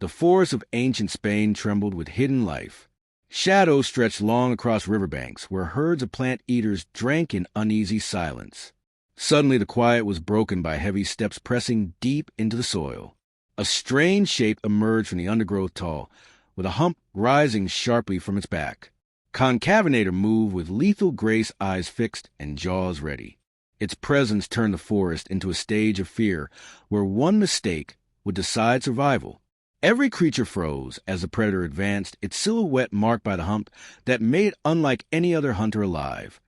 The forests of ancient Spain trembled with hidden life. Shadows stretched long across riverbanks, where herds of plant-eaters drank in uneasy silence. Suddenly the quiet was broken by heavy steps pressing deep into the soil. A strange shape emerged from the undergrowth tall, with a hump rising sharply from its back. Concavenator moved with lethal grace, eyes fixed and jaws ready. Its presence turned the forest into a stage of fear, where one mistake would decide survival. Every creature froze as the predator advanced, its silhouette marked by the hump that made it unlike any other hunter alive.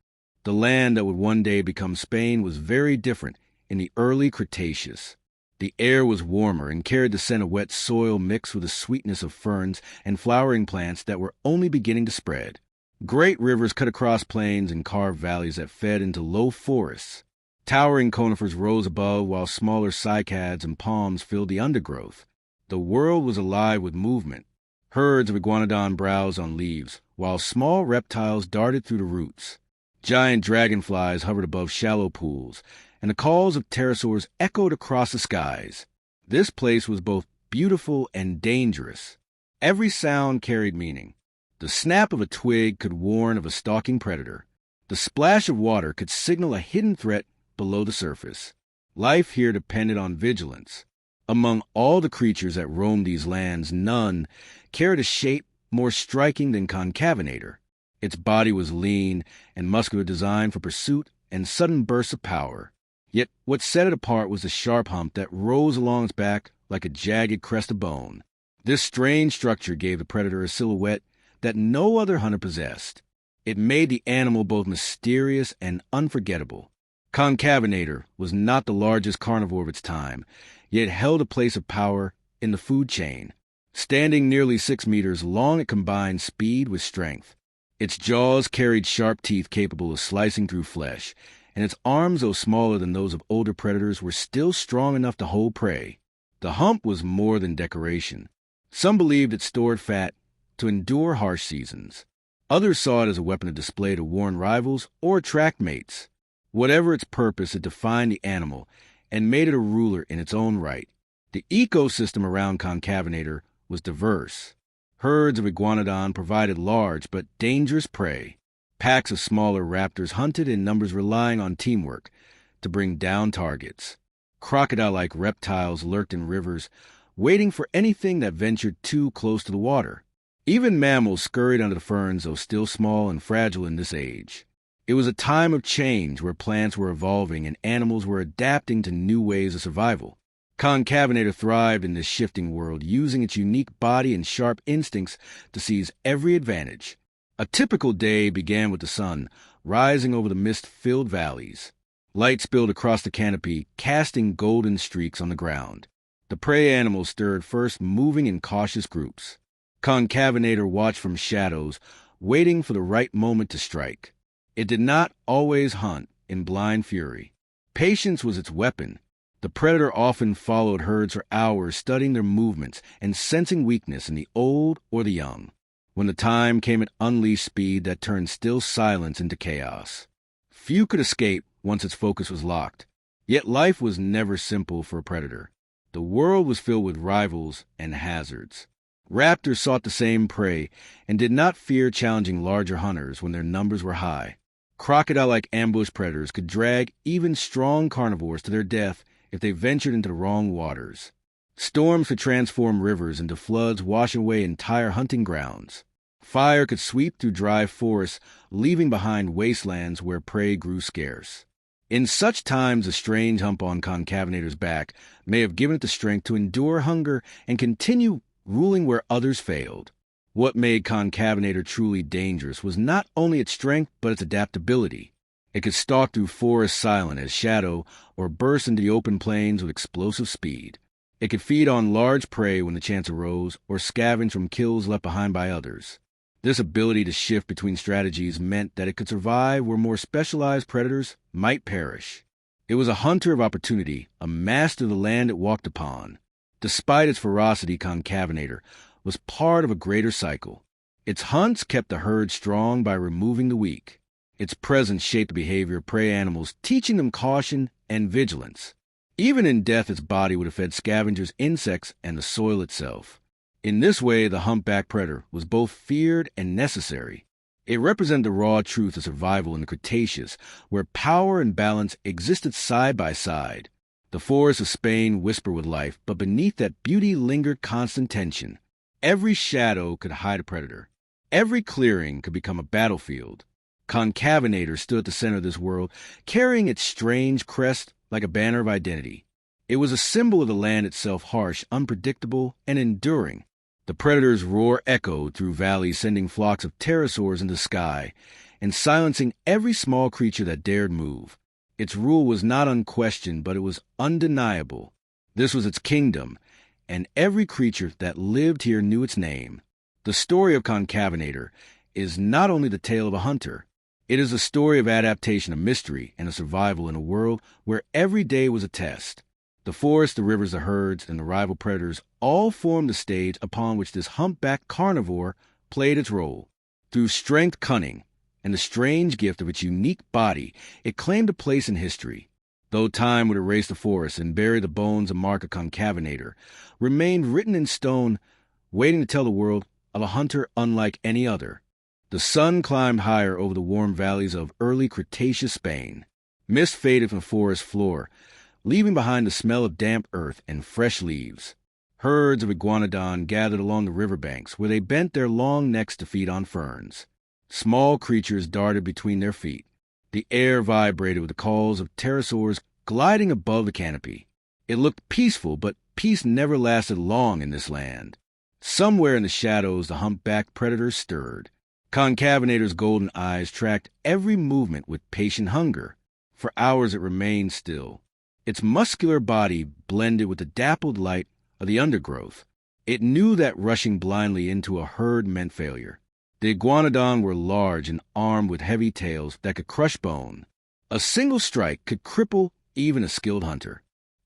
The land that would one day become Spain was very different in the early Cretaceous. The air was warmer and carried the scent of wet soil mixed with the sweetness of ferns and flowering plants that were only beginning to spread. Great rivers cut across plains and carved valleys that fed into low forests. Towering conifers rose above, while smaller cycads and palms filled the undergrowth. The world was alive with movement. Herds of iguanodon browsed on leaves, while small reptiles darted through the roots. Giant dragonflies hovered above shallow pools, and the calls of pterosaurs echoed across the skies. This place was both beautiful and dangerous. Every sound carried meaning. The snap of a twig could warn of a stalking predator. The splash of water could signal a hidden threat below the surface. Life here depended on vigilance. Among all the creatures that roamed these lands, none carried a shape more striking than Concavenator. Its body was lean and muscular, designed for pursuit and sudden bursts of power. Yet what set it apart was the sharp hump that rose along its back like a jagged crest of bone. This strange structure gave the predator a silhouette that no other hunter possessed. It made the animal both mysterious and unforgettable. Concavenator was not the largest carnivore of its time, yet it held a place of power in the food chain. Standing nearly 6 meters long, it combined speed with strength. Its jaws carried sharp teeth capable of slicing through flesh, and its arms, though smaller than those of older predators, were still strong enough to hold prey. The hump was more than decoration. Some believed it stored fat to endure harsh seasons. Others saw it as a weapon of display to warn rivals or attract mates. Whatever its purpose, it defined the animal and made it a ruler in its own right. The ecosystem around Concavenator was diverse. Herds of iguanodon provided large but dangerous prey. Packs of smaller raptors hunted in numbers, relying on teamwork to bring down targets. Crocodile-like reptiles lurked in rivers, waiting for anything that ventured too close to the water. Even mammals scurried under the ferns, though still small and fragile in this age. It was a time of change, where plants were evolving and animals were adapting to new ways of survival. Concavenator thrived in this shifting world, using its unique body and sharp instincts to seize every advantage. A typical day began with the sun rising over the mist-filled valleys. Light spilled across the canopy, casting golden streaks on the ground. The prey animals stirred first, moving in cautious groups. Concavenator watched from shadows, waiting for the right moment to strike. It did not always hunt in blind fury. Patience was its weapon. The predator often followed herds for hours, studying their movements and sensing weakness in the old or the young. When the time came, it unleashed speed that turned still silence into chaos. Few could escape once its focus was locked. Yet life was never simple for a predator. The world was filled with rivals and hazards. Raptors sought the same prey and did not fear challenging larger hunters when their numbers were high. Crocodile-like ambush predators could drag even strong carnivores to their death if they ventured into the wrong waters. Storms could transform rivers into floods, washing away entire hunting grounds. Fire could sweep through dry forests, leaving behind wastelands where prey grew scarce. In such times, a strange hump on Concavenator's back may have given it the strength to endure hunger and continue ruling where others failed. What made Concavenator truly dangerous was not only its strength, but its adaptability. It could stalk through forests silent as shadow, or burst into the open plains with explosive speed. It could feed on large prey when the chance arose, or scavenge from kills left behind by others. This ability to shift between strategies meant that it could survive where more specialized predators might perish. It was a hunter of opportunity, a master of the land it walked upon. Despite its ferocity, Concavenator was part of a greater cycle. Its hunts kept the herd strong by removing the weak. Its presence shaped the behavior of prey animals, teaching them caution and vigilance. Even in death, its body would have fed scavengers, insects, and the soil itself. In this way, the humpback predator was both feared and necessary. It represented the raw truth of survival in the Cretaceous, where power and balance existed side by side. The forests of Spain whispered with life, but beneath that beauty lingered constant tension. Every shadow could hide a predator. Every clearing could become a battlefield. Concavenator stood at the center of this world, carrying its strange crest like a banner of identity. It was a symbol of the land itself, harsh, unpredictable, and enduring. The predator's roar echoed through valleys, sending flocks of pterosaurs into the sky, and silencing every small creature that dared move. Its rule was not unquestioned, but it was undeniable. This was its kingdom, and every creature that lived here knew its name. The story of Concavenator is not only the tale of a hunter. It is a story of adaptation, of mystery, and of survival in a world where every day was a test. The forests, the rivers, the herds, and the rival predators all formed the stage upon which this humpback carnivore played its role. Through strength, cunning, and the strange gift of its unique body, it claimed a place in history. Though time would erase the forests and bury the bones and mark of Concavenator, remained written in stone, waiting to tell the world of a hunter unlike any other. The sun climbed higher over the warm valleys of early Cretaceous Spain. Mist faded from the forest floor, leaving behind the smell of damp earth and fresh leaves. Herds of iguanodon gathered along the riverbanks, where they bent their long necks to feed on ferns. Small creatures darted between their feet. The air vibrated with the calls of pterosaurs gliding above the canopy. It looked peaceful, but peace never lasted long in this land. Somewhere in the shadows, the humpback predator stirred. Concavenator's golden eyes tracked every movement with patient hunger. For hours it remained still. Its muscular body blended with the dappled light of the undergrowth. It knew that rushing blindly into a herd meant failure. The iguanodon were large and armed with heavy tails that could crush bone. A single strike could cripple even a skilled hunter.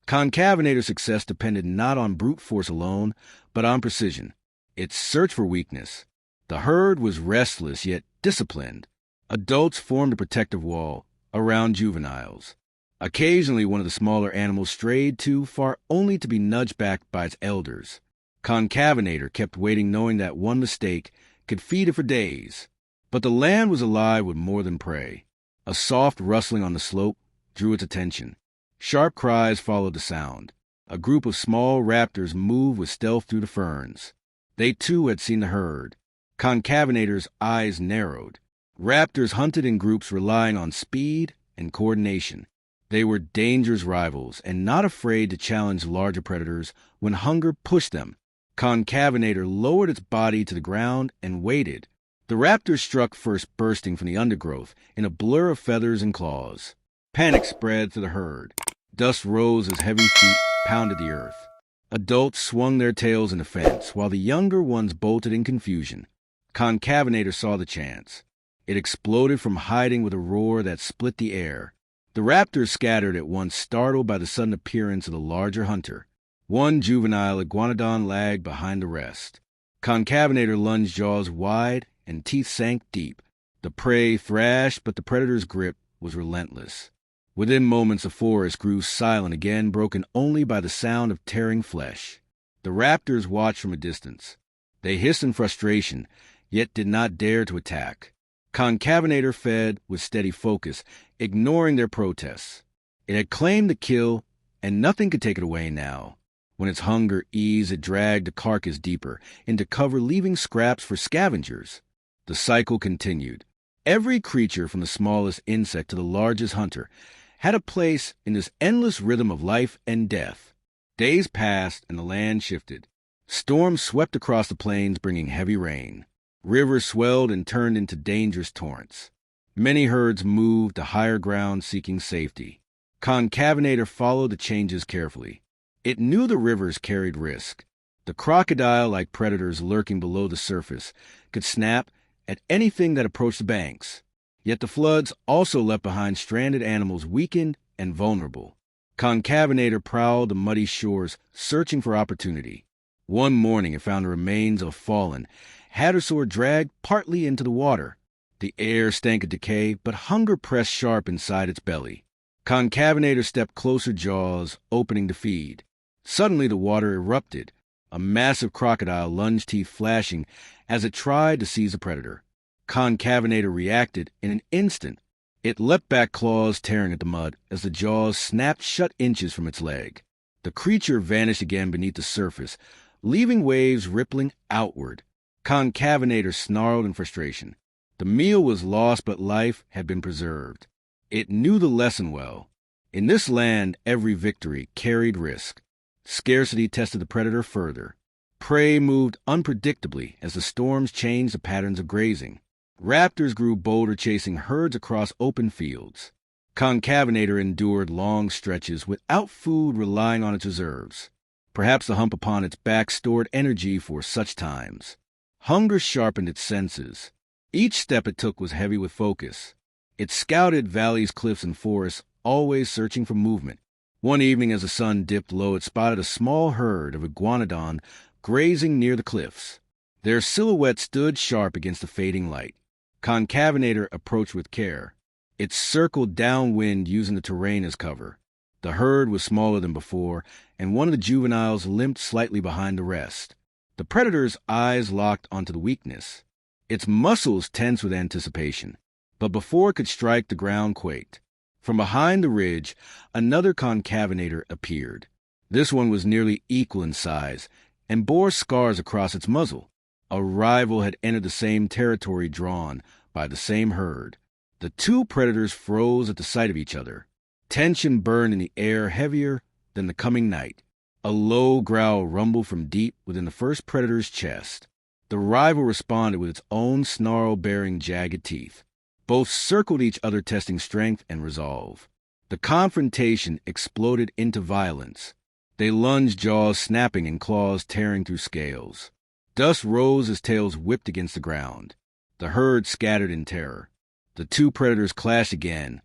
Concavenator's success depended not on brute force alone, but on precision. Its search for weakness. The herd was restless yet disciplined. Adults formed a protective wall around juveniles. Occasionally, one of the smaller animals strayed too far only to be nudged back by its elders. Concavenator kept waiting, knowing that one mistake could feed it for days. But the land was alive with more than prey. A soft rustling on the slope drew its attention. Sharp cries followed the sound. A group of small raptors moved with stealth through the ferns. They too had seen the herd. Concavenator's eyes narrowed. Raptors hunted in groups, relying on speed and coordination. They were dangerous rivals and not afraid to challenge larger predators when hunger pushed them. Concavenator lowered its body to the ground and waited. The raptors struck first, bursting from the undergrowth in a blur of feathers and claws. Panic spread through the herd. Dust rose as heavy feet pounded the earth. Adults swung their tails in defense, while the younger ones bolted in confusion. Concavenator saw the chance. It exploded from hiding with a roar that split the air. The raptors scattered at once, startled by the sudden appearance of the larger hunter. One juvenile iguanodon lagged behind the rest. Concavenator lunged jaws wide and teeth sank deep. The prey thrashed, but the predator's grip was relentless. Within moments, the forest grew silent again, broken only by the sound of tearing flesh. The raptors watched from a distance. They hissed in frustration, yet did not dare to attack. Concavenator fed with steady focus, ignoring their protests. It had claimed the kill, and nothing could take it away now. When its hunger eased, it dragged the carcass deeper into cover, leaving scraps for scavengers. The cycle continued. Every creature, from the smallest insect to the largest hunter, had a place in this endless rhythm of life and death. Days passed, and the land shifted. Storms swept across the plains, bringing heavy rain. Rivers swelled and turned into dangerous torrents. Many herds moved to higher ground, seeking safety. Concavenator followed the changes carefully. It knew the rivers carried risk. The crocodile-like predators lurking below the surface could snap at anything that approached the banks. Yet the floods also left behind stranded animals, weakened and vulnerable. Concavenator prowled the muddy shores, searching for opportunity. One morning it found the remains of a fallen hadrosaur dragged partly into the water. The air stank of decay, but hunger pressed sharp inside its belly. Concavenator stepped closer, jaws opening to feed. Suddenly the water erupted. A massive crocodile lunged, teeth flashing, as it tried to seize the predator. Concavinator reacted in an instant. It leapt back, claws tearing at the mud, as the jaws snapped shut inches from its leg. The creature vanished again beneath the surface, leaving waves rippling outward. Concavinator snarled in frustration. The meal was lost, but life had been preserved. It knew the lesson well. In this land, every victory carried risk. Scarcity tested the predator further. Prey moved unpredictably as the storms changed the patterns of grazing. Raptors grew bolder, chasing herds across open fields. Concavinator endured long stretches without food, relying on its reserves. Perhaps the hump upon its back stored energy for such times. Hunger sharpened its senses. Each step it took was heavy with focus. It scouted valleys, cliffs, and forests, always searching for movement. One evening, as the sun dipped low, it spotted a small herd of iguanodon grazing near the cliffs. Their silhouettes stood sharp against the fading light. Concavinator approached with care. It circled downwind, using the terrain as cover. The herd was smaller than before, and one of the juveniles limped slightly behind the rest. The predator's eyes locked onto the weakness. Its muscles tensed with anticipation, but before it could strike, the ground quaked. From behind the ridge, another concavinator appeared. This one was nearly equal in size and bore scars across its muzzle. A rival had entered the same territory, drawn by the same herd. The two predators froze at the sight of each other. Tension burned in the air, heavier than the coming night. A low growl rumbled from deep within the first predator's chest. The rival responded with its own snarl, bearing jagged teeth. Both circled each other, testing strength and resolve. The confrontation exploded into violence. They lunged, jaws snapping and claws tearing through scales. Dust rose as tails whipped against the ground. The herd scattered in terror. The two predators clashed again,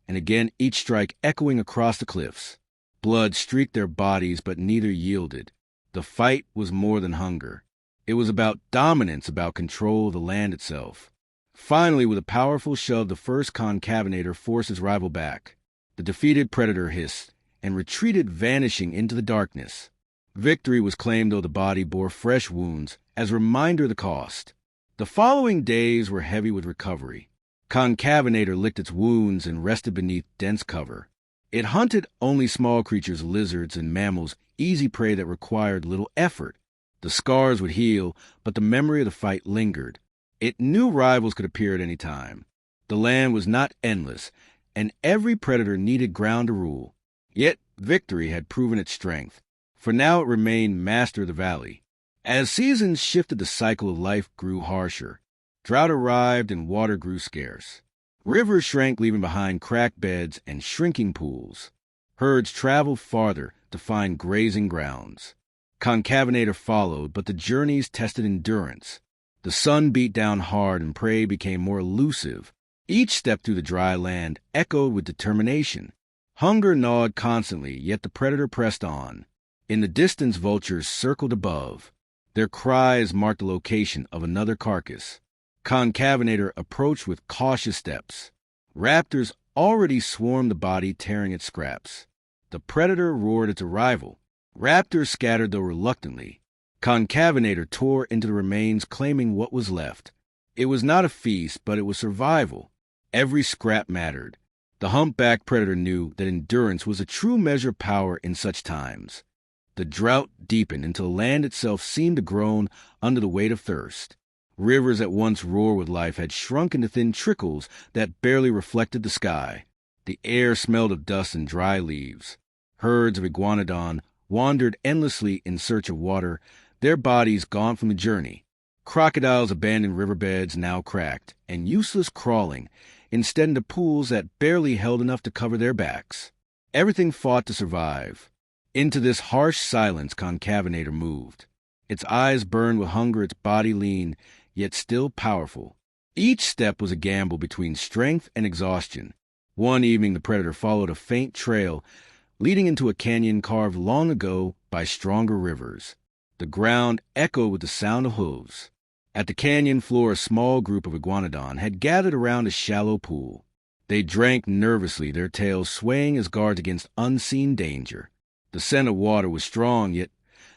and again, each strike echoing across the cliffs. Blood streaked their bodies, but neither yielded. The fight was more than hunger. It was about dominance, about control of the land itself. Finally, with a powerful shove, the first concavinator forced his rival back. The defeated predator hissed and retreated, vanishing into the darkness. Victory was claimed, though the body bore fresh wounds as a reminder of the cost. The following days were heavy with recovery. Concavinator licked its wounds and rested beneath dense cover. It hunted only small creatures, lizards and mammals, easy prey that required little effort. The scars would heal, but the memory of the fight lingered. It knew rivals could appear at any time. The land was not endless, and every predator needed ground to rule. Yet victory had proven its strength, for now it remained master of the valley. As seasons shifted, the cycle of life grew harsher. Drought arrived and water grew scarce. Rivers shrank, leaving behind cracked beds and shrinking pools. Herds traveled farther to find grazing grounds. Concavinator followed, but the journeys tested endurance. The sun beat down hard and prey became more elusive. Each step through the dry land echoed with determination. Hunger gnawed constantly, yet the predator pressed on. In the distance, vultures circled above. Their cries marked the location of another carcass. Concavinator approached with cautious steps. Raptors already swarmed the body, tearing at scraps. The predator roared its arrival. Raptors scattered, though reluctantly. Concavinator tore into the remains, claiming what was left. It was not a feast, but it was survival. Every scrap mattered. The humpback predator knew that endurance was a true measure of power in such times. The drought deepened until the land itself seemed to groan under the weight of thirst. Rivers that once roared with life had shrunk into thin trickles that barely reflected the sky. The air smelled of dust and dry leaves. Herds of iguanodon wandered endlessly in search of water, their bodies gaunt from the journey. Crocodiles abandoned riverbeds, now cracked and useless, crawling instead into pools that barely held enough to cover their backs. Everything fought to survive. Into this harsh silence Concavinator moved. Its eyes burned with hunger, its body lean, yet still powerful. Each step was a gamble between strength and exhaustion. One evening the predator followed a faint trail leading into a canyon carved long ago by stronger rivers. The ground echoed with the sound of hooves. At the canyon floor, a small group of iguanodon had gathered around a shallow pool. They drank nervously, their tails swaying as guards against unseen danger. The scent of water was strong, yet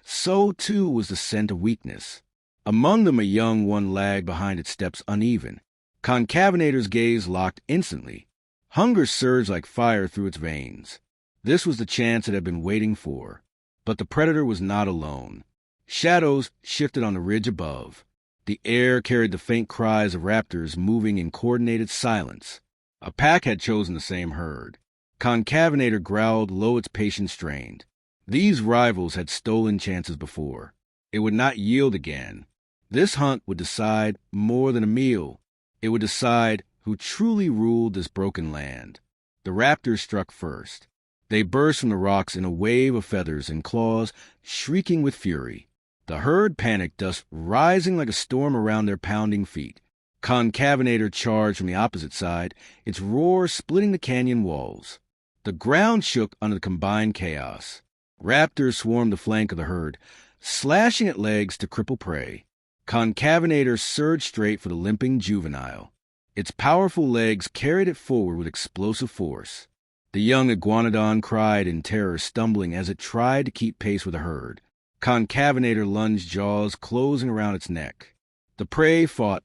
So, too, was the scent of weakness. Among them, a young one lagged behind its steps uneven. Concavenator's gaze locked instantly. Hunger surged like fire through its veins. This was the chance it had been waiting for. But the predator was not alone. Shadows shifted on the ridge above. The air carried the faint cries of raptors moving in coordinated silence. A pack had chosen the same herd. Concavenator growled low, its patience strained. These rivals had stolen chances before. It would not yield again. This hunt would decide more than a meal. It would decide who truly ruled this broken land. The raptors struck first. They burst from the rocks in a wave of feathers and claws, shrieking with fury. The herd panicked, dust rising like a storm around their pounding feet. Concavenator charged from the opposite side, its roar splitting the canyon walls. The ground shook under the combined chaos. Raptors swarmed the flank of the herd, slashing at legs to cripple prey. Concavenator surged straight for the limping juvenile. Its powerful legs carried it forward with explosive force. The young iguanodon cried in terror, stumbling as it tried to keep pace with the herd. Concavenator lunged, jaws closing around its neck. The prey fought,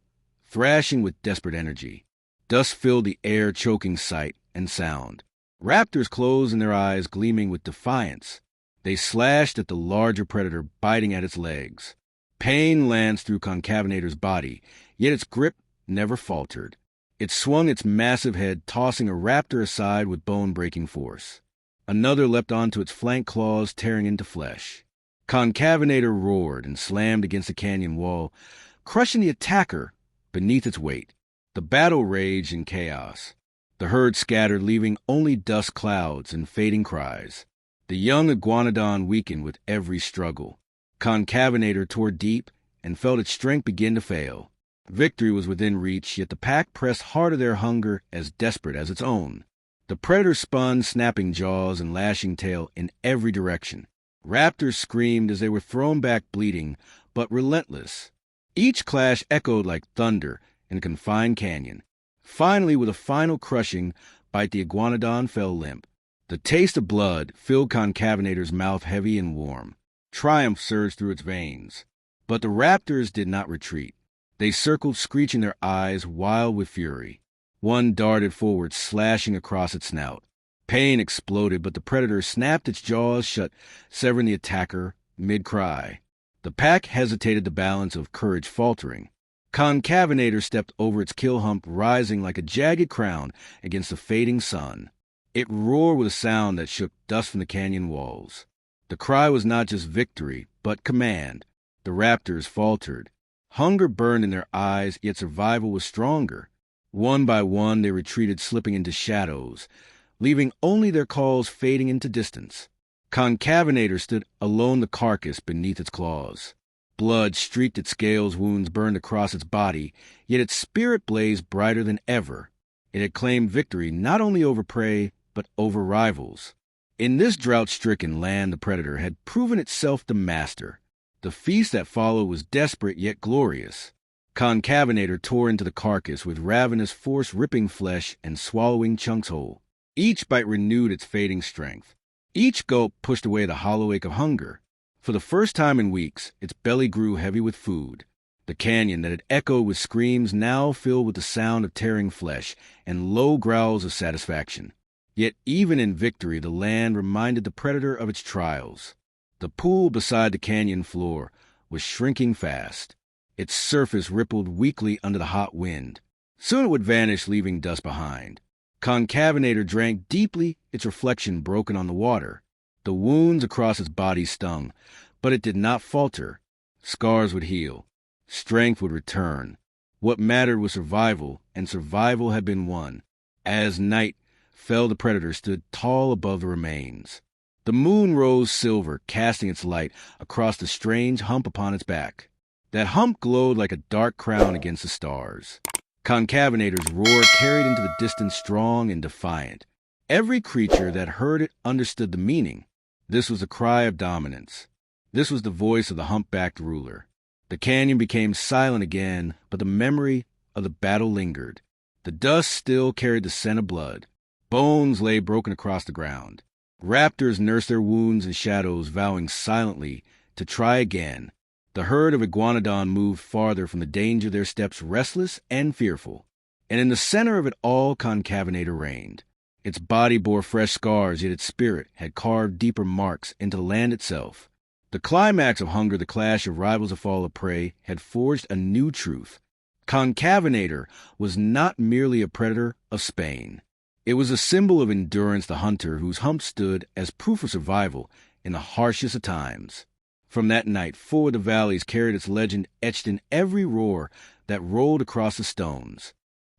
thrashing with desperate energy. Dust filled the air, choking sight and sound. Raptors closed in their eyes, gleaming with defiance. They slashed at the larger predator, biting at its legs. Pain lanced through Concavenator's body, yet its grip never faltered. It swung its massive head, tossing a raptor aside with bone-breaking force. Another leapt onto its flank claws, tearing into flesh. Concavenator roared and slammed against the canyon wall, crushing the attacker beneath its weight. The battle raged in chaos. The herd scattered, leaving only dust clouds and fading cries. The young iguanodon weakened with every struggle. Concavenator tore deep and felt its strength begin to fail. Victory was within reach, yet the pack pressed harder, their hunger as desperate as its own. The predator spun, snapping jaws and lashing tail in every direction. Raptors screamed as they were thrown back bleeding, but relentless. Each clash echoed like thunder in a confined canyon. Finally, with a final crushing bite, the iguanodon fell limp. The taste of blood filled Concavenator's mouth, heavy and warm. Triumph surged through its veins. But the raptors did not retreat. They circled, screeching, their eyes wild with fury. One darted forward, slashing across its snout. Pain exploded, but the predator snapped its jaws shut, severing the attacker mid-cry. The pack hesitated, the balance of courage faltering. Concavenator stepped over its kill hump, rising like a jagged crown against the fading sun. It roared with a sound that shook dust from the canyon walls. The cry was not just victory, but command. The raptors faltered. Hunger burned in their eyes, yet survival was stronger. One by one, they retreated, slipping into shadows, leaving only their calls fading into distance. Concavenator stood alone, the carcass beneath its claws. Blood streaked its scales, wounds burned across its body, yet its spirit blazed brighter than ever. It had claimed victory not only over prey, but over rivals. In this drought-stricken land, the predator had proven itself the master. The feast that followed was desperate yet glorious. Concavenator tore into the carcass with ravenous force, ripping flesh and swallowing chunks whole. Each bite renewed its fading strength. Each gulp pushed away the hollow ache of hunger. For the first time in weeks, its belly grew heavy with food. The canyon that had echoed with screams now filled with the sound of tearing flesh and low growls of satisfaction. Yet even in victory, the land reminded the predator of its trials. The pool beside the canyon floor was shrinking fast. Its surface rippled weakly under the hot wind. Soon it would vanish, leaving dust behind. Concavenator drank deeply, its reflection broken on the water. The wounds across its body stung, but it did not falter. Scars would heal. Strength would return. What mattered was survival, and survival had been won. As night fell, the predator stood tall above the remains. The moon rose silver, casting its light across the strange hump upon its back. That hump glowed like a dark crown against the stars. Concavenator's roar carried into the distance, strong and defiant. Every creature that heard it understood the meaning. This was a cry of dominance. This was the voice of the humpbacked ruler. The canyon became silent again, but the memory of the battle lingered. The dust still carried the scent of blood. Bones lay broken across the ground. Raptors nursed their wounds in shadows, vowing silently to try again. The herd of iguanodon moved farther from the danger of their steps, restless and fearful. And in the center of it all, Concavenator reigned. Its body bore fresh scars, yet its spirit had carved deeper marks into the land itself. The climax of hunger, the clash of rivals, the fall of prey, had forged a new truth. Concavenator was not merely a predator of Spain. It was a symbol of endurance, the hunter whose hump stood as proof of survival in the harshest of times. From that night forward, the valleys carried its legend etched in every roar that rolled across the stones.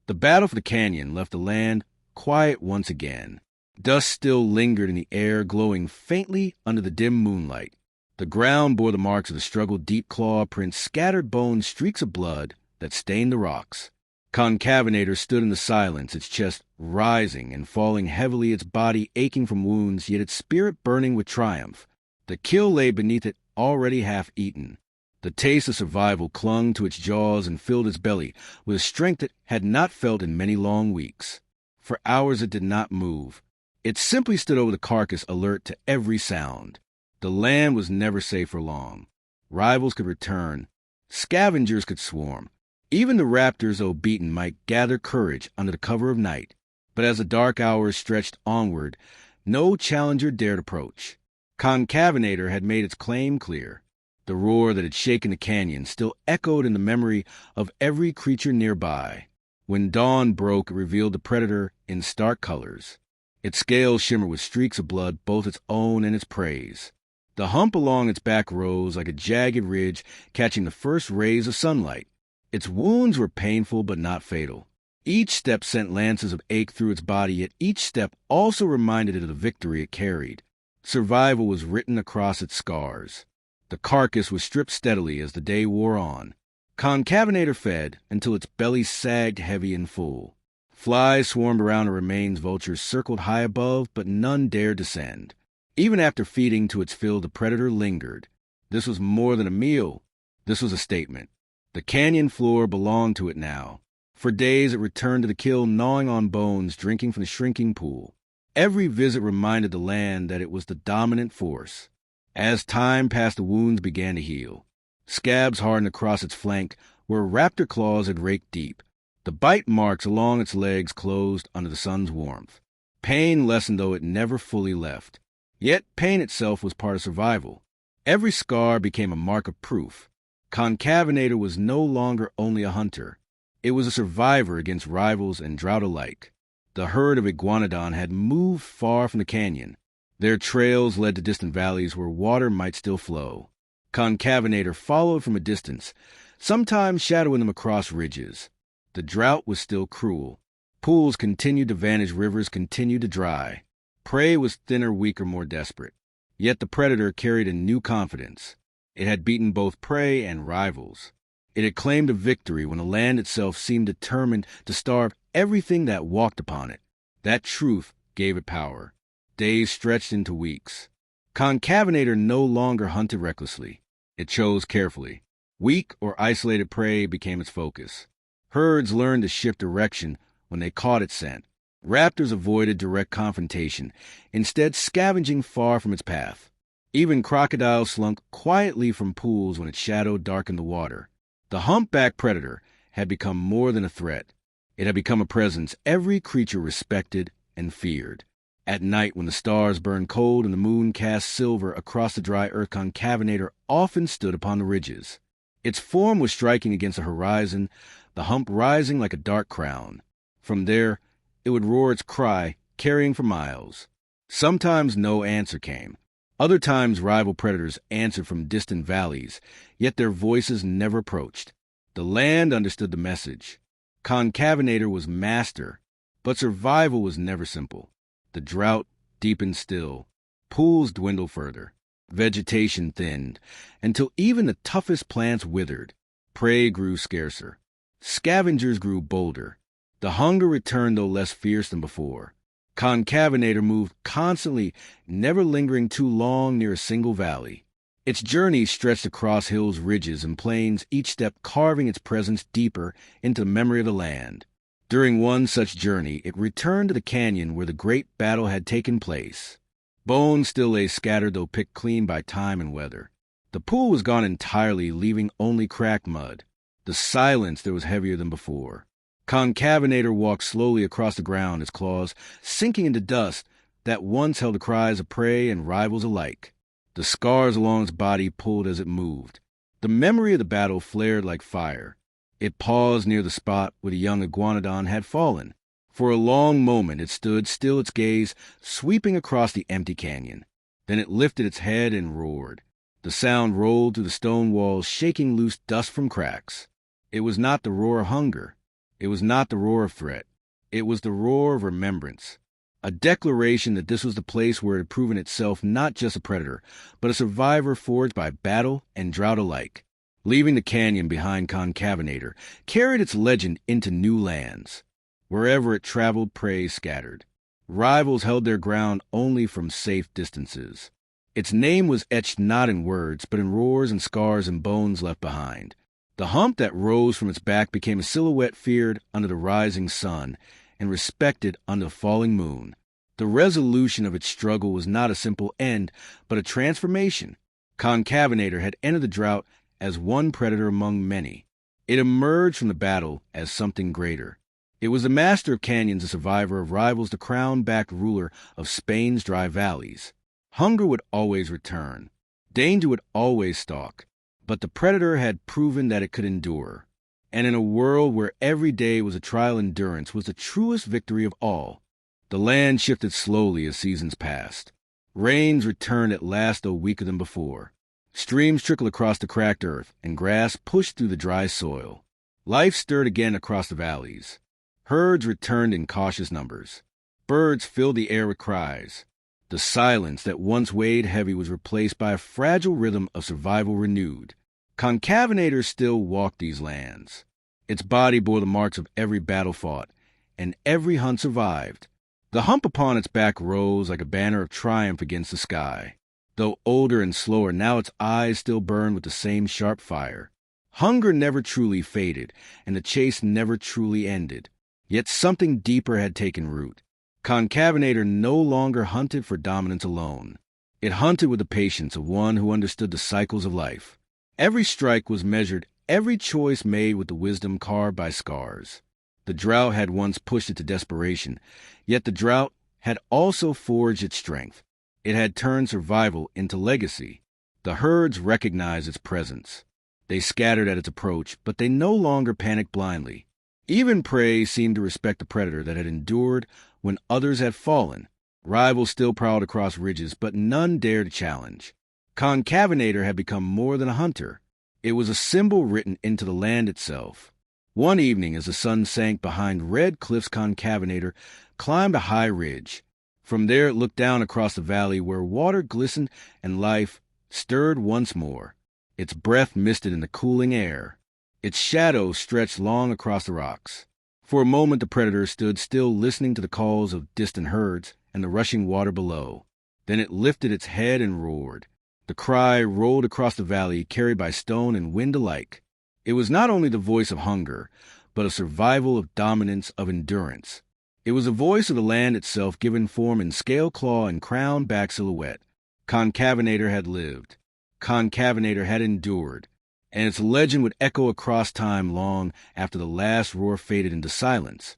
The battle for the canyon left the land quiet once again. Dust still lingered in the air, glowing faintly under the dim moonlight. The ground bore the marks of the struggle, deep claw prints, scattered bones, streaks of blood that stained the rocks. Concavenator stood in the silence, its chest rising and falling heavily, its body aching from wounds, yet its spirit burning with triumph. The kill lay beneath it, already half-eaten. The taste of survival clung to its jaws and filled its belly with a strength it had not felt in many long weeks. For hours it did not move. It simply stood over the carcass, alert to every sound. The land was never safe for long. Rivals could return. Scavengers could swarm. Even the raptors, though beaten, might gather courage under the cover of night. But as the dark hours stretched onward, no challenger dared approach. Concavenator had made its claim clear. The roar that had shaken the canyon still echoed in the memory of every creature nearby. When dawn broke, it revealed the predator in stark colors. Its scales shimmered with streaks of blood, both its own and its prey's. The hump along its back rose like a jagged ridge, catching the first rays of sunlight. Its wounds were painful but not fatal. Each step sent lances of ache through its body, yet each step also reminded it of the victory it carried. Survival was written across its scars. The carcass was stripped steadily as the day wore on. Concavenator fed until its belly sagged heavy and full. Flies swarmed around the remains, vultures circled high above, but none dared descend. Even after feeding to its fill, the predator lingered. This was more than a meal. This was a statement. The canyon floor belonged to it now. For days it returned to the kill, gnawing on bones, drinking from the shrinking pool. Every visit reminded the land that it was the dominant force. As time passed, the wounds began to heal. Scabs hardened across its flank where raptor claws had raked deep. The bite marks along its legs closed under the sun's warmth. Pain lessened, though it never fully left. Yet pain itself was part of survival. Every scar became a mark of proof. Concavenator was no longer only a hunter. It was a survivor against rivals and drought alike. The herd of iguanodon had moved far from the canyon. Their trails led to distant valleys where water might still flow. Concavenator followed from a distance, sometimes shadowing them across ridges. The drought was still cruel. Pools continued to vanish, rivers continued to dry. Prey was thinner, weaker, more desperate. Yet the predator carried a new confidence. It had beaten both prey and rivals. It had claimed a victory when the land itself seemed determined to starve everything that walked upon it. That truth gave it power. Days stretched into weeks. Concavenator no longer hunted recklessly. It chose carefully. Weak or isolated prey became its focus. Herds learned to shift direction when they caught its scent. Raptors avoided direct confrontation, instead scavenging far from its path. Even crocodiles slunk quietly from pools when its shadow darkened the water. The humpback predator had become more than a threat. It had become a presence every creature respected and feared. At night, when the stars burned cold and the moon cast silver across the dry earth, Concavenator often stood upon the ridges. Its form was striking against the horizon, the hump rising like a dark crown. From there, it would roar its cry, carrying for miles. Sometimes no answer came. Other times rival predators answered from distant valleys, yet their voices never approached. The land understood the message. Concavenator was master, but survival was never simple. The drought deepened still. Pools dwindled further. Vegetation thinned, until even the toughest plants withered. Prey grew scarcer. Scavengers grew bolder. The hunger returned, though less fierce than before. Concavenator moved constantly, never lingering too long near a single valley. Its journey stretched across hills, ridges, and plains, each step carving its presence deeper into the memory of the land. During one such journey, it returned to the canyon where the great battle had taken place. Bones still lay scattered, though picked clean by time and weather. The pool was gone entirely, leaving only cracked mud. The silence that was heavier than before. Concavinator walked slowly across the ground, his claws sinking into dust that once held the cries of prey and rivals alike. The scars along its body pulled as it moved. The memory of the battle flared like fire. It paused near the spot where the young iguanodon had fallen. For a long moment it stood still, its gaze sweeping across the empty canyon. Then it lifted its head and roared. The sound rolled through the stone walls, shaking loose dust from cracks. It was not the roar of hunger. It was not the roar of threat. It was the roar of remembrance. A declaration that this was the place where it had proven itself not just a predator, but a survivor forged by battle and drought alike. Leaving the canyon behind, Concavinator carried its legend into new lands. Wherever it traveled, prey scattered. Rivals held their ground only from safe distances. Its name was etched not in words, but in roars and scars and bones left behind. The hump that rose from its back became a silhouette feared under the rising sun and respected under the falling moon. The resolution of its struggle was not a simple end, but a transformation. Concavinator had entered the drought as one predator among many. It emerged from the battle as something greater. It was the master of canyons, the survivor of rivals, the crown-backed ruler of Spain's dry valleys. Hunger would always return. Danger would always stalk. But the predator had proven that it could endure. And in a world where every day was a trial, endurance was the truest victory of all. The land shifted slowly as seasons passed. Rains returned at last, though weaker than before. Streams trickled across the cracked earth, and grass pushed through the dry soil. Life stirred again across the valleys. Herds returned in cautious numbers. Birds filled the air with cries. The silence that once weighed heavy was replaced by a fragile rhythm of survival renewed. Concavinator still walked these lands. Its body bore the marks of every battle fought, and every hunt survived. The hump upon its back rose like a banner of triumph against the sky. Though older and slower, now its eyes still burned with the same sharp fire. Hunger never truly faded, and the chase never truly ended. Yet something deeper had taken root. Concavinator no longer hunted for dominance alone. It hunted with the patience of one who understood the cycles of life. Every strike was measured, every choice made with the wisdom carved by scars. The drought had once pushed it to desperation, yet the drought had also forged its strength. It had turned survival into legacy. The herds recognized its presence. They scattered at its approach, but they no longer panicked blindly. Even prey seemed to respect the predator that had endured when others had fallen. Rivals still prowled across ridges, but none dared to challenge. Concavinator had become more than a hunter. It was a symbol written into the land itself. One evening, as the sun sank behind red cliffs, Concavinator climbed a high ridge. From there it looked down across the valley where water glistened and life stirred once more. Its breath misted in the cooling air. Its shadow stretched long across the rocks. For a moment the predator stood still, listening to the calls of distant herds and the rushing water below. Then it lifted its head and roared. The cry rolled across the valley, carried by stone and wind alike. It was not only the voice of hunger, but of survival, of dominance, of endurance. It was the voice of the land itself, given form in scale claw and crown-back silhouette. Concavinator had lived. Concavinator had endured. And its legend would echo across time long after the last roar faded into silence.